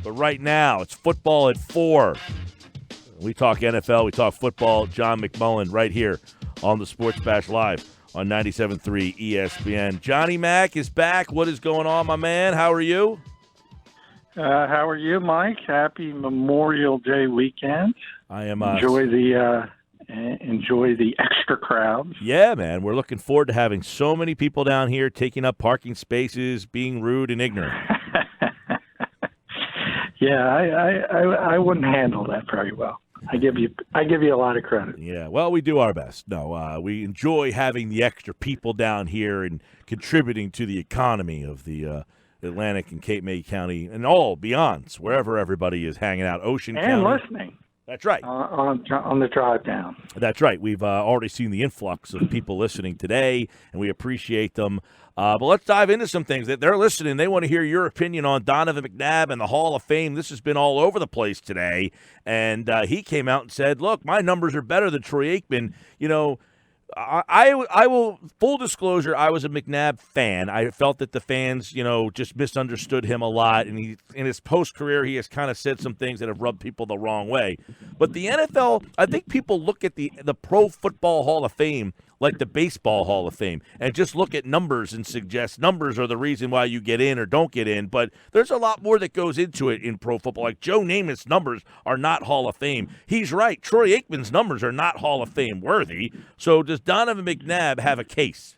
But right now, it's football at 4. We talk NFL, we talk football. John McMullen right here on the Sports Bash Live on 97.3 ESPN. Johnny Mac is back. What is going on, my man? How are you? How are you, Mike? Happy Memorial Day weekend. I am. Enjoy the extra crowds. Yeah, man. We're looking forward to having so many people down here taking up parking spaces, being rude and ignorant. Yeah, I wouldn't handle that very well. I give you a lot of credit. Yeah, well, we do our best. No, we enjoy having the extra people down here and contributing to the economy of the Atlantic and Cape May County and all beyonds, wherever everybody is hanging out. Ocean County. And listening. That's right. On the drive down. That's right. We've already seen the influx of people listening today, and we appreciate them. But let's dive into some things. That they're listening. They want to hear your opinion on Donovan McNabb and the Hall of Fame. This has been all over the place today. And he came out and said, look, my numbers are better than Troy Aikman. You know, I will, full disclosure, I was a McNabb fan. I felt that the fans, just misunderstood him a lot. And he, in his post-career, he has kind of said some things that have rubbed people the wrong way. But the NFL, I think people look at the Pro Football Hall of Fame like the Baseball Hall of Fame and just look at numbers and suggest numbers are the reason why you get in or don't get in. But there's a lot more that goes into it in pro football. Like Joe Namath's numbers are not Hall of Fame. He's right. Troy Aikman's numbers are not Hall of Fame worthy. So does Donovan McNabb have a case?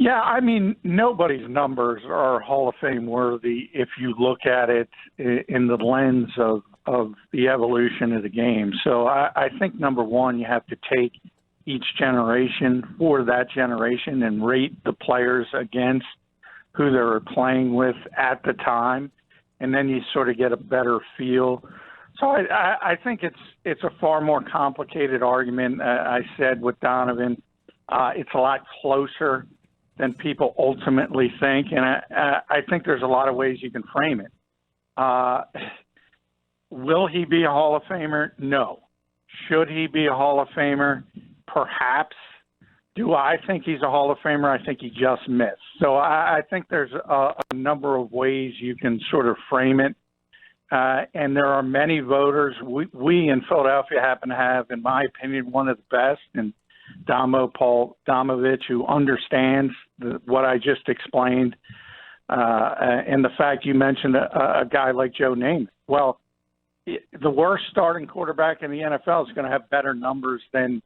Yeah, I mean, nobody's numbers are Hall of Fame worthy if you look at it in the lens of the evolution of the game. So I think, number one, you have to take each generation for that generation and rate the players against who they were playing with at the time, and then you sort of get a better feel. So I think it's a far more complicated argument. I said with Donovan, it's a lot closer than people ultimately think, and I think there's a lot of ways you can frame it. Will he be a Hall of Famer? No. Should he be a Hall of Famer? Perhaps. Do I think he's a Hall of Famer? I think he just missed. So I think there's a number of ways you can sort of frame it. And there are many voters. We in Philadelphia happen to have, in my opinion, one of the best, and Paul Domovich, who understands what I just explained. And the fact you mentioned a guy like Joe Namath. Well, the worst starting quarterback in the NFL is going to have better numbers than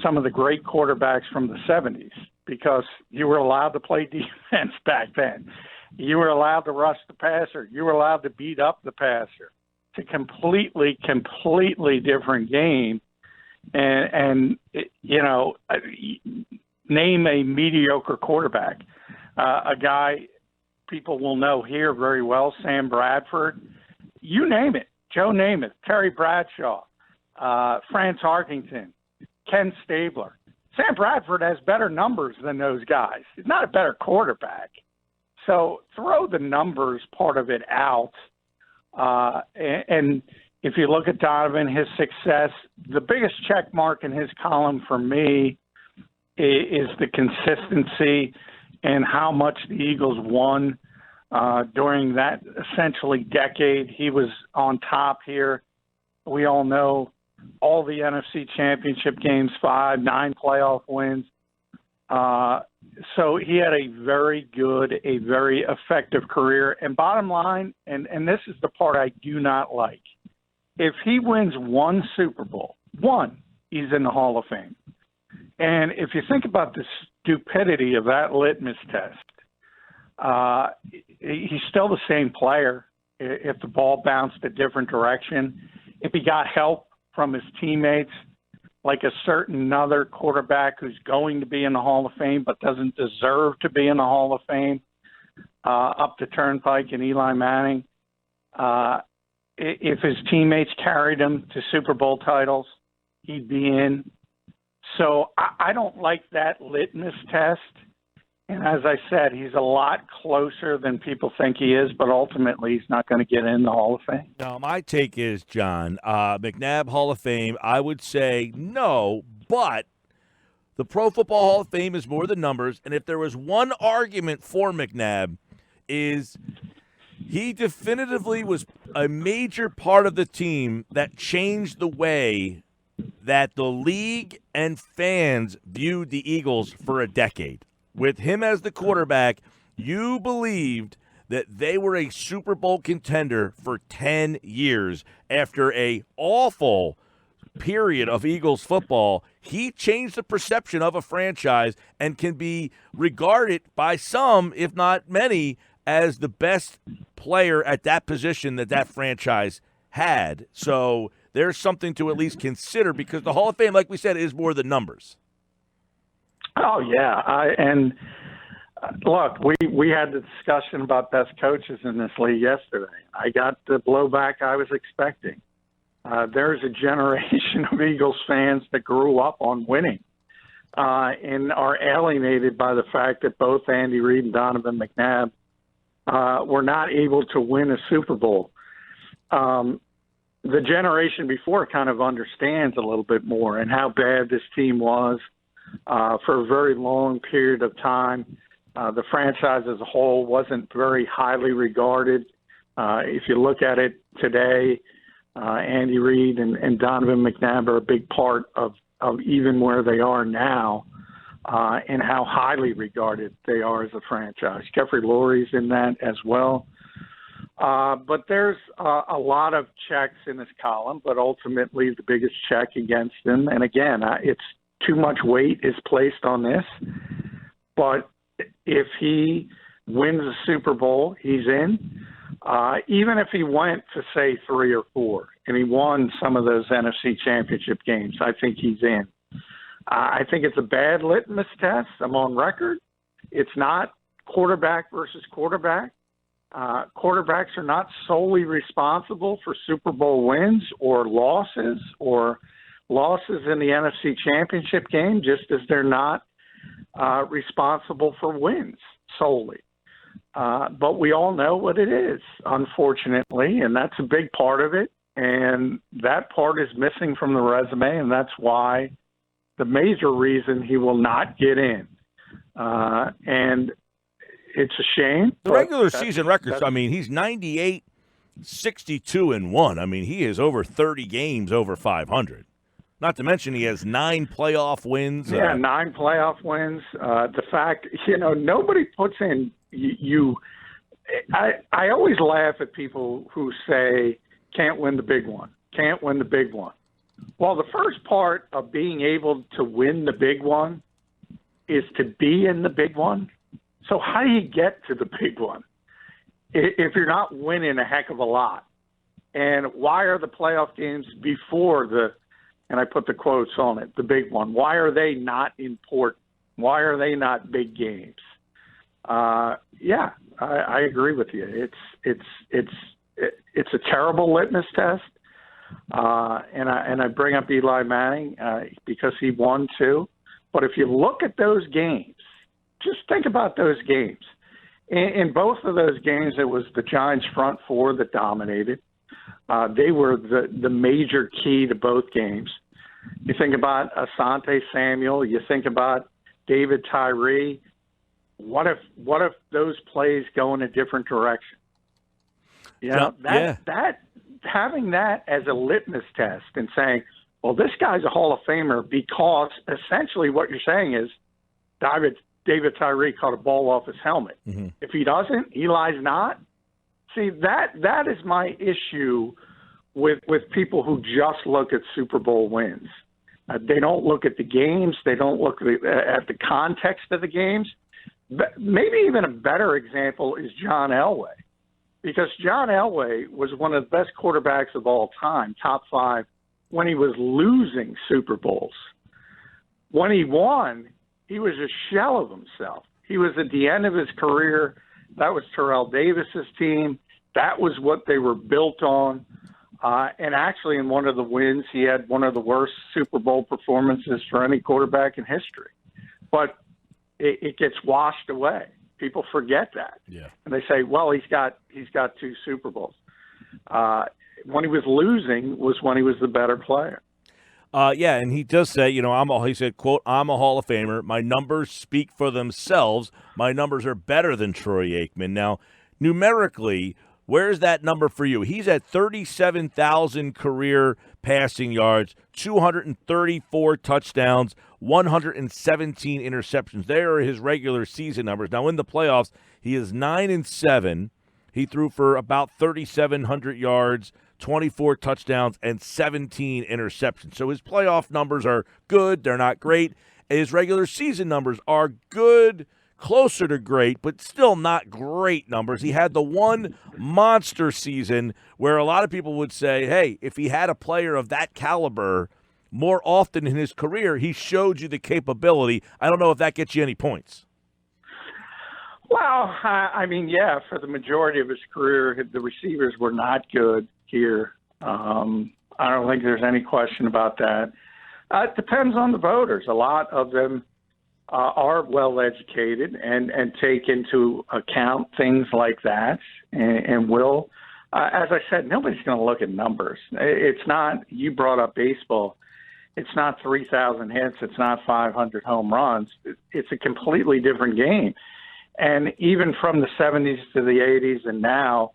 some of the great quarterbacks from the 70s because you were allowed to play defense back then. You were allowed to rush the passer. You were allowed to beat up the passer. It's a completely different game. And name a mediocre quarterback. A guy people will know here very well, Sam Bradford. You name it. Joe Namath, Terry Bradshaw, Franz Harkington, Ken Stabler. Sam Bradford has better numbers than those guys. He's not a better quarterback. So throw the numbers part of it out. And if you look at Donovan, his success, the biggest check mark in his column for me is the consistency and how much the Eagles won during that essentially decade. He was on top here. We all know all the NFC Championship games, 5, 9 playoff wins. So he had a very good, a very effective career. And bottom line, and this is the part I do not like, if he wins one Super Bowl, he's in the Hall of Fame. And if you think about the stupidity of that litmus test, he's still the same player if the ball bounced a different direction. If he got help from his teammates, like a certain other quarterback who's going to be in the Hall of Fame but doesn't deserve to be in the Hall of Fame, up to Turnpike and Eli Manning, if his teammates carried him to Super Bowl titles, he'd be in. So I don't like that litmus test. And as I said, he's a lot closer than people think he is, but ultimately he's not going to get in the Hall of Fame. Now, my take is, John, McNabb Hall of Fame, I would say no, but the Pro Football Hall of Fame is more than numbers. And if there was one argument for McNabb is He definitively was a major part of the team that changed the way that the league and fans viewed the Eagles for a decade. With him as the quarterback, you believed that they were a Super Bowl contender for 10 years. After a awful period of Eagles football, he changed the perception of a franchise and can be regarded by some, if not many, as the best player at that position that franchise had. So there's something to at least consider, because the Hall of Fame, like we said, is more than numbers. Oh, yeah. Look, we had the discussion about best coaches in this league yesterday. I got the blowback I was expecting. There's a generation of Eagles fans that grew up on winning and are alienated by the fact that both Andy Reid and Donovan McNabb were not able to win a Super Bowl. The generation before kind of understands a little bit more and how bad this team was for a very long period of time. The franchise as a whole wasn't very highly regarded. If you look at it today, Andy Reid and Donovan McNabb are a big part of even where they are now and how highly regarded they are as a franchise. Jeffrey Lurie's in that as well. But there's a lot of checks in this column, but ultimately the biggest check against him. And again, it's too much weight is placed on this. But if he wins the Super Bowl, he's in. Even if he went to, say, 3 or 4, and he won some of those NFC championship games, I think he's in. I think it's a bad litmus test. I'm on record. It's not quarterback versus quarterback. Quarterbacks are not solely responsible for Super Bowl wins or losses in the NFC championship game, just as they're not responsible for wins solely. But we all know what it is, unfortunately, and that's a big part of it. And that part is missing from the resume, and that's why the major reason he will not get in. And it's a shame. The regular season records, I mean, he's 98, 62-1. I mean, he is over 30 games over 500. Not to mention he has 9 playoff wins. Yeah, 9 playoff wins. The fact, nobody puts in I always laugh at people who say, can't win the big one, can't win the big one. Well, the first part of being able to win the big one is to be in the big one. So how do you get to the big one if you're not winning a heck of a lot? And why are the playoff games before and I put the quotes on it, the big one, why are they not important? Why are they not big games? I agree with you. It's a terrible litmus test. And I bring up Eli Manning because he won too. But if you look at those games, just think about those games. In both of those games, it was the Giants' front four that dominated. They were the major key to both games. You think about Asante Samuel. You think about David Tyree. What if those plays go in a different direction? That having that as a litmus test and saying, well, this guy's a Hall of Famer because essentially what you're saying is David Tyree caught a ball off his helmet. Mm-hmm. If he doesn't, Eli's not. See, that is my issue with people who just look at Super Bowl wins. They don't look at the games. They don't look at the context of the games. Maybe even a better example is John Elway, because John Elway was one of the best quarterbacks of all time, top 5, when he was losing Super Bowls. When he won, he was a shell of himself. He was at the end of his career. That was Terrell Davis's team. That was what they were built on. And actually, in one of the wins, he had one of the worst Super Bowl performances for any quarterback in history. But it gets washed away. People forget that. Yeah. And they say, well, he's got 2 Super Bowls. When he was losing was when he was the better player. And he does say, he said, quote, I'm a Hall of Famer. My numbers speak for themselves. My numbers are better than Troy Aikman. Now, numerically, Where's that number for you? He's at 37,000 career passing yards, 234 touchdowns, 117 interceptions. There are his regular season numbers. Now, in the playoffs, he is 9-7. He threw for about 3,700 yards, 24 touchdowns, and 17 interceptions. So his playoff numbers are good. They're not great. His regular season numbers are good, closer to great, but still not great numbers. He had the one monster season where a lot of people would say, hey, if he had a player of that caliber more often in his career, he showed you the capability. I don't know if that gets you any points. Well, I mean, yeah, for the majority of his career, the receivers were not good here. I don't think there's any question about that. It depends on the voters. A lot of them are well educated and take into account things like that and will. As I said, nobody's going to look at numbers. It's not, you brought up baseball, it's not 3,000 hits, it's not 500 home runs. It's a completely different game. And even from the 70s to the 80s and now,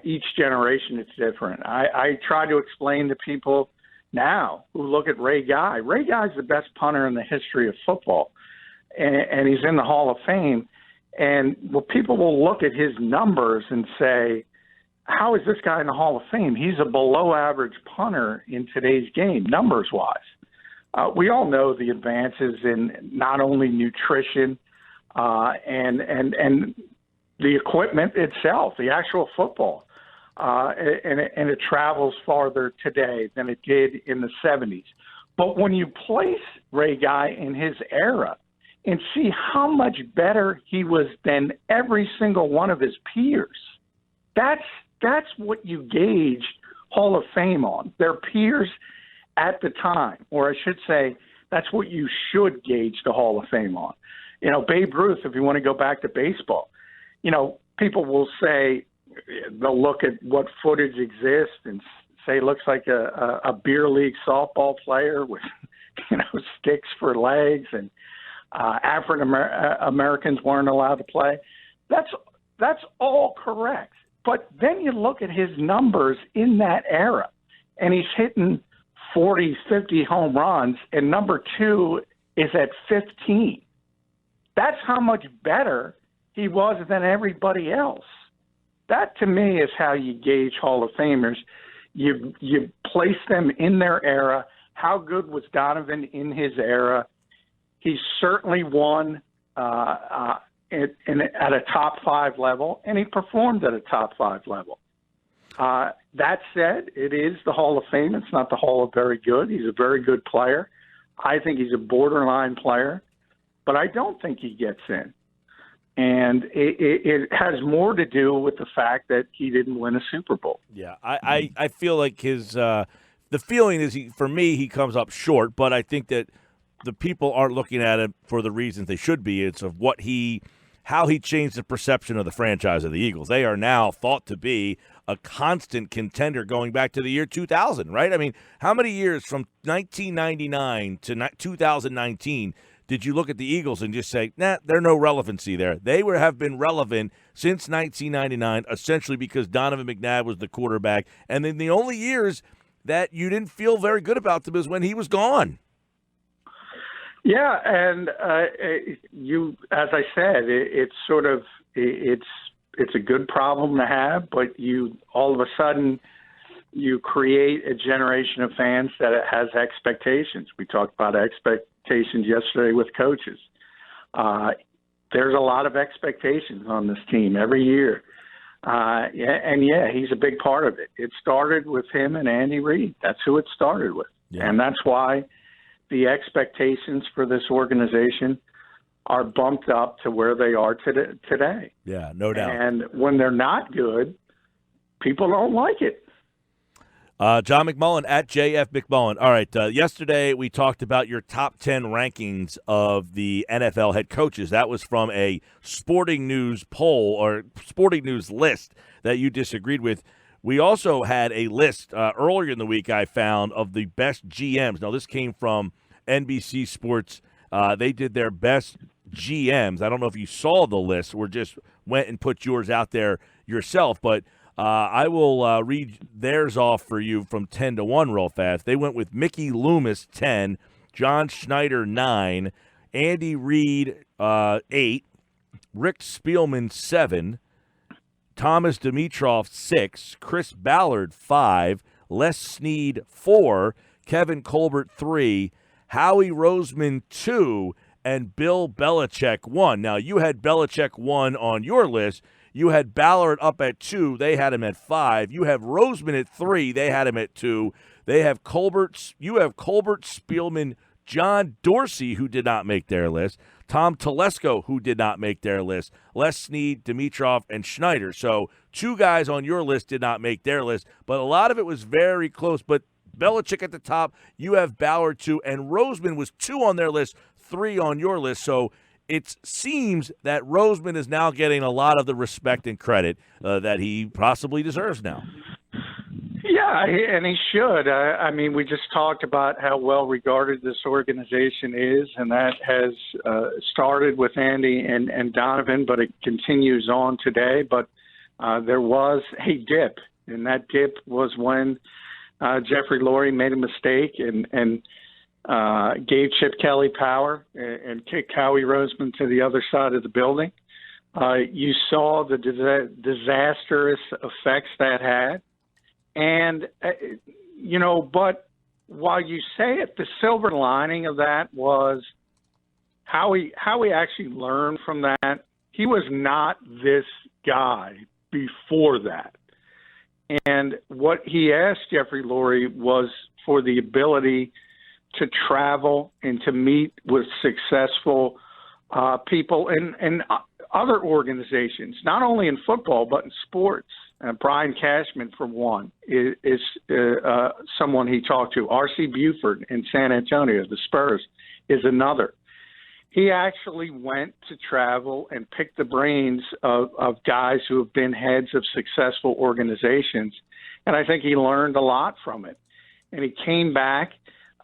each generation it's different. I try to explain to people now who look at Ray Guy. Ray Guy's the best punter in the history of football. And he's in the Hall of Fame. And people will look at his numbers and say, how is this guy in the Hall of Fame? He's a below-average punter in today's game, numbers-wise. We all know the advances in not only nutrition and the equipment itself, the actual football, and it travels farther today than it did in the 70s. But when you place Ray Guy in his era, and see how much better he was than every single one of his peers. That's what you gauge Hall of Fame on. Their peers at the time, or I should say, that's what you should gauge the Hall of Fame on. You know, Babe Ruth, if you want to go back to baseball, you know, people will say, they'll look at what footage exists and say looks like a beer league softball player with, sticks for legs and African Americans weren't allowed to play. That's all correct. But then you look at his numbers in that era, and he's hitting 40, 50 home runs, and number two is at 15. That's how much better he was than everybody else. That, to me, is how you gauge Hall of Famers. You place them in their era. How good was Donovan in his era? He certainly won at a top five level, and he performed at a top five level. That said, it is the Hall of Fame. It's not the Hall of Very Good. He's a very good player. I think he's a borderline player, but I don't think he gets in. And it has more to do with the fact that he didn't win a Super Bowl. Yeah, I feel like his the feeling is, for me, he comes up short, but I think that the people aren't looking at it for the reasons they should be. It's of how he changed the perception of the franchise of the Eagles. They are now thought to be a constant contender going back to the year 2000, right? I mean, how many years from 1999 to 2019 did you look at the Eagles and just say, nah, there's no relevancy there? They have been relevant since 1999, essentially because Donovan McNabb was the quarterback. And then the only years that you didn't feel very good about them is when he was gone. Yeah, and as I said, it's a good problem to have, but all of a sudden you create a generation of fans that has expectations. We talked about expectations yesterday with coaches. There's a lot of expectations on this team every year. He's a big part of it. It started with him and Andy Reid. That's who it started with. Yeah. And that's why the expectations for this organization are bumped up to where they are today. Yeah, no doubt. And when they're not good, people don't like it. John McMullen at JF McMullen. All right, yesterday we talked about your top 10 rankings of the NFL head coaches. That was from a Sporting News poll or Sporting News list that you disagreed with. We also had a list earlier in the week I found of the best GMs. Now, this came from NBC Sports. They did their best GMs. I don't know if you saw the list or just went and put yours out there yourself, but I will read theirs off for you from 10 to 1 real fast. They went with Mickey Loomis, 10, John Schneider, 9, Andy Reid, 8, Rick Spielman, 7, Thomas Dimitroff, 6, Chris Ballard, 5, Les Snead, 4, Kevin Colbert, 3, Howie Roseman, 2, and Bill Belichick, 1. Now, you had Belichick 1 on your list. You had Ballard up at 2. They had him at 5. You have Roseman at 3. They had him at 2. They have Colbert. You have Colbert, Spielman, John Dorsey, who did not make their list, Tom Telesco, who did not make their list, Les Snead, Dimitroff, and Schneider. So 2 guys on your list did not make their list, but a lot of it was very close. But Belichick at the top, you have Ballard 2, and Roseman was 2 on their list, 3 on your list. So it seems that Roseman is now getting a lot of the respect and credit that he possibly deserves now. Yeah, and he should. I mean, we just talked about how well regarded this organization is, and that has started with Andy and Donovan, but it continues on today. But there was a dip, and that dip was when Jeffrey Lurie made a mistake and gave Chip Kelly power and kicked Howie Roseman to the other side of the building. You saw the disastrous effects that had. And, but while you say it, the silver lining of that was Howie actually learned from that. He was not this guy before that. And what he asked Jeffrey Lurie was for the ability to travel and to meet with successful people in other organizations, not only in football, but in sports. Brian Cashman, for one, is someone he talked to. R.C. Buford in San Antonio, the Spurs, is another. He actually went to travel and pick the brains of guys who have been heads of successful organizations, and I think he learned a lot from it. And he came back,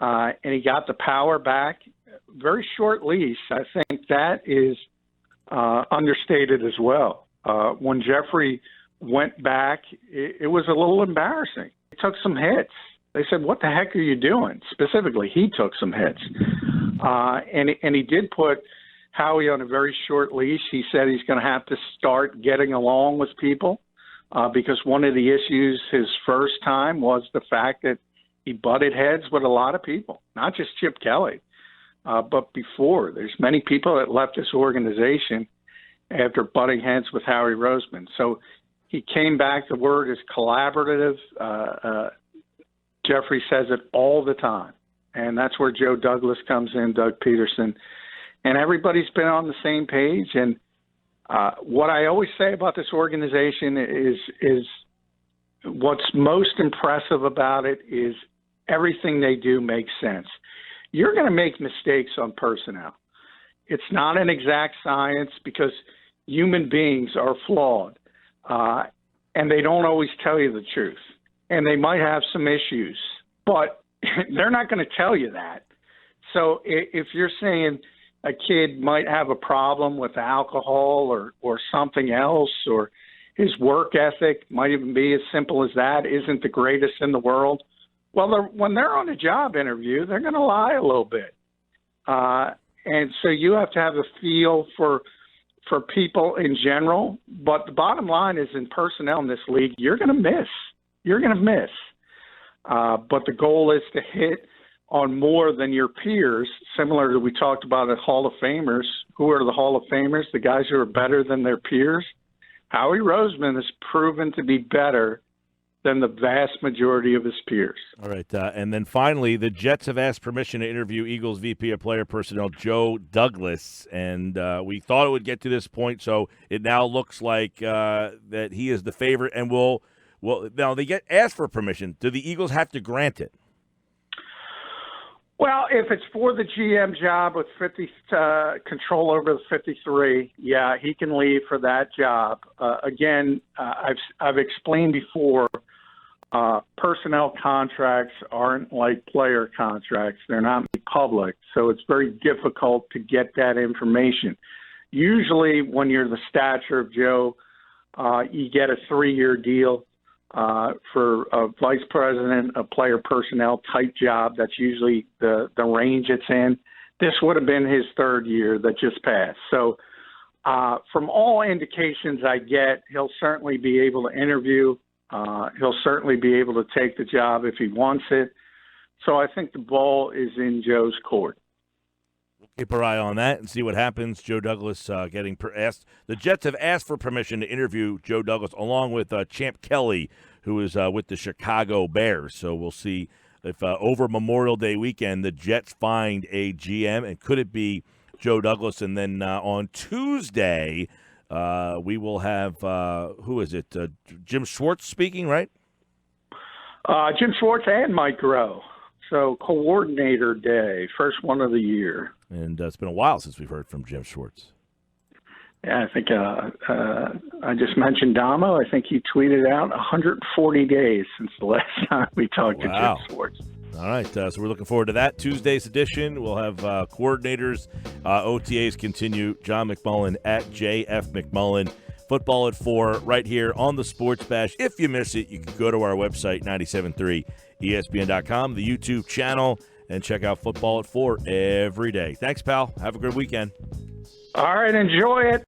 and he got the power back. Very short leash. I think that is understated as well. When Jeffrey went back, it was a little embarrassing. He took some hits. They said, "What the heck are you doing?" Specifically, he took some hits. And he did put Howie on a very short leash. He said he's going to have to start getting along with people because one of the issues his first time was the fact that he butted heads with a lot of people, not just Chip Kelly, but before. There's many people that left this organization after butting heads with Howie Roseman. So he came back. The word is collaborative. Jeffrey says it all the time. And that's where Joe Douglas comes in, Doug Peterson. And everybody's been on the same page. And what I always say about this organization is what's most impressive about it is everything they do makes sense. You're going to make mistakes on personnel. It's not an exact science because human beings are flawed. And they don't always tell you the truth. And they might have some issues, but they're not going to tell you that. So if you're saying a kid might have a problem with alcohol or something else, or his work ethic might even be as simple as that, isn't the greatest in the world, well, when they're on a job interview, they're going to lie a little bit. And so you have to have a feel for people in general. But the bottom line is in personnel in this league, you're going to miss. You're going to miss. But the goal is to hit on more than your peers, similar to we talked about at Hall of Famers. Who are the Hall of Famers? The guys who are better than their peers. Howie Roseman has proven to be better than the vast majority of his peers. All right, and then finally, the Jets have asked permission to interview Eagles VP of Player Personnel Joe Douglas, and we thought it would get to this point, so it now looks like that he is the favorite, and will now they get asked for permission. Do the Eagles have to grant it? Well, if it's for the GM job with control over the 53, yeah, he can leave for that job. Again, I've explained before, personnel contracts aren't like player contracts. They're not public, so it's very difficult to get that information. Usually when you're the stature of Joe, you get a 3-year deal. for a vice president of player personnel type job. That's usually the range it's in. This would have been his third year that just passed. So from all indications I get, he'll certainly be able to interview. He'll certainly be able to take the job if he wants it. So I think the ball is in Joe's court. We'll keep our eye on that and see what happens. Joe Douglas getting asked. The Jets have asked for permission to interview Joe Douglas along with Champ Kelly, who is with the Chicago Bears. So we'll see if over Memorial Day weekend the Jets find a GM, and could it be Joe Douglas? And then on Tuesday we will have, who is it, Jim Schwartz speaking, right? Jim Schwartz and Mike Rowe. So coordinator day, first one of the year. And it's been a while since we've heard from Jim Schwartz. Yeah, I think I just mentioned Damo. I think he tweeted out 140 days since the last time we talked to Jim Schwartz. All right, so we're looking forward to that. Tuesday's edition, we'll have coordinators. OTAs continue. John McMullen at JF McMullen. Football at 4 right here on the Sports Bash. If you miss it, you can go to our website, 97.3 ESPN.com, the YouTube channel, and check out Football at 4 every day. Thanks, pal. Have a good weekend. All right, enjoy it.